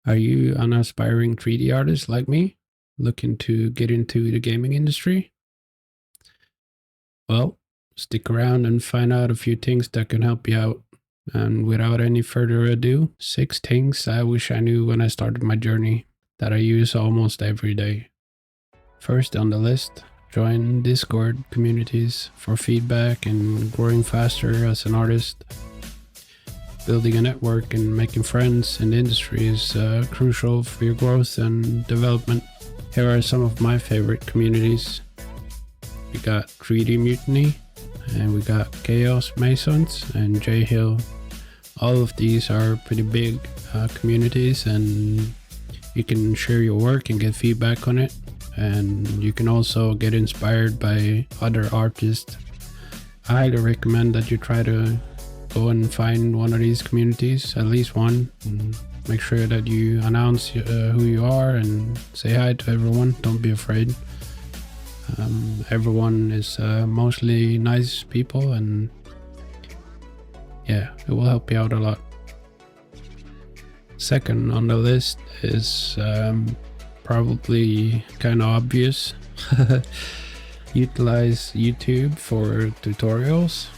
Are you an aspiring 3D artist like me, looking to get into the gaming industry? Well, stick around and find out a few things that can help you out. And without any further ado, 6 things I wish I knew when I started my journey that I use almost every day. First on the list, join Discord communities for feedback and growing faster as an artist. Building a network and making friends in the industry is crucial for your growth and development. Here are some of my favorite communities. We got 3D Mutiny, and we got Chaos Masons and J Hill. All of these are pretty big communities, and you can share your work and get feedback on it. And you can also get inspired by other artists. I highly recommend that you try to go and find one of these communities, at least one, and make sure that you announce who you are and say hi to everyone. Don't be afraid. Everyone is mostly nice people, and yeah, it will help you out a lot. Second on the list is probably kind of obvious. Utilize YouTube for tutorials.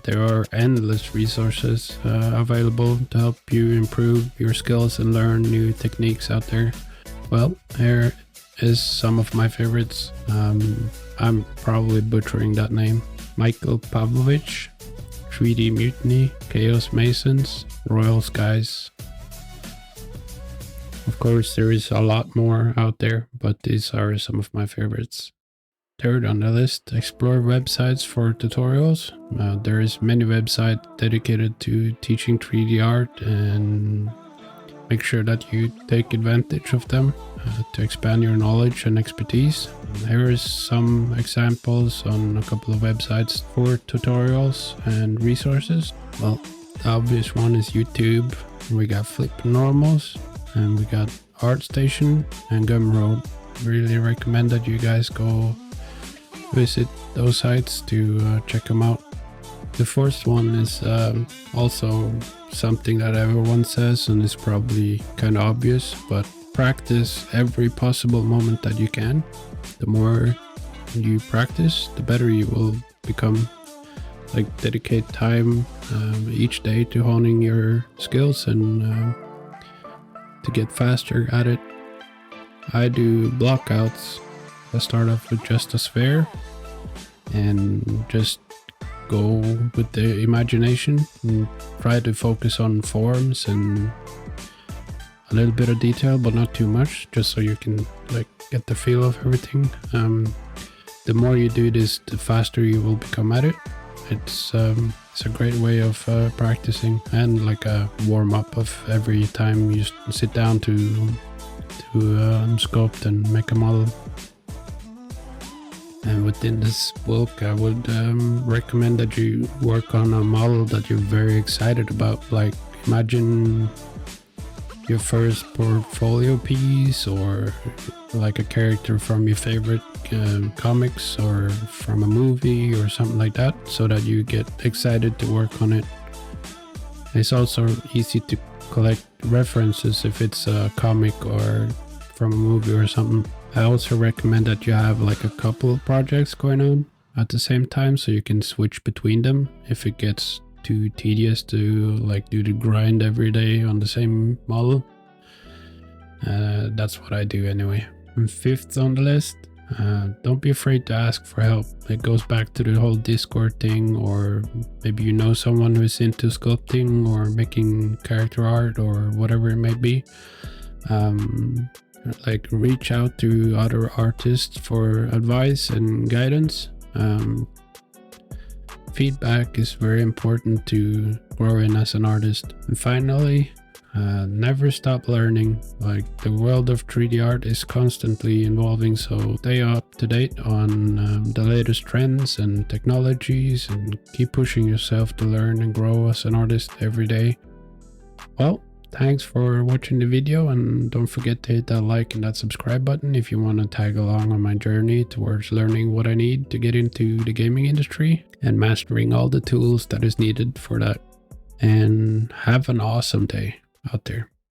There are endless resources available to help you improve your skills and learn new techniques out there. Well, here is some of my favorites. I'm probably butchering that name. Michael Pavlovich, 3D Mutiny, Chaos Masons, Royal Skies. Of course, there is a lot more out there, but these are some of my favorites. Third on the list, explore websites for tutorials. There is many websites dedicated to teaching 3D art, and make sure that you take advantage of them to expand your knowledge and expertise. Here is some examples on a couple of websites for tutorials and resources. Well, the obvious one is YouTube. We got Flip Normals, and we got ArtStation and Gumroad. Really recommend that you guys go visit those sites to check them out. The fourth one is also something that everyone says, and it's probably kind of obvious, but practice every possible moment that you can. The more you practice, the better you will become. Like, dedicate time each day to honing your skills and to get faster at it. I do blockouts. I start off with just a sphere and just go with the imagination and try to focus on forms and a little bit of detail, but not too much, just so you can like get the feel of everything. The more you do this, the faster you will become at it. It's a great way of practicing, and like a warm-up of every time you sit down to sculpt and make a model. And within this book, I would recommend that you work on a model that you're very excited about. Like, imagine your first portfolio piece, or like a character from your favorite comics or from a movie or something like that, so that you get excited to work on it. It's also easy to collect references if it's a comic or from a movie or something. I also recommend that you have like a couple of projects going on at the same time, so you can switch between them if it gets too tedious to like do the grind every day on the same model. That's what I do anyway. And fifth on the list, don't be afraid to ask for help. It goes back to the whole Discord thing, or maybe you know someone who's into sculpting or making character art or whatever it may be. Like, reach out to other artists for advice and guidance. Feedback is very important to growing as an artist. And finally, never stop learning. Like, the world of 3D art is constantly evolving, so stay up to date on the latest trends and technologies, and keep pushing yourself to learn and grow as an artist every day. Well, thanks for watching the video, and don't forget to hit that like and that subscribe button if you want to tag along on my journey towards learning what I need to get into the gaming industry and mastering all the tools that is needed for that. And have an awesome day out there.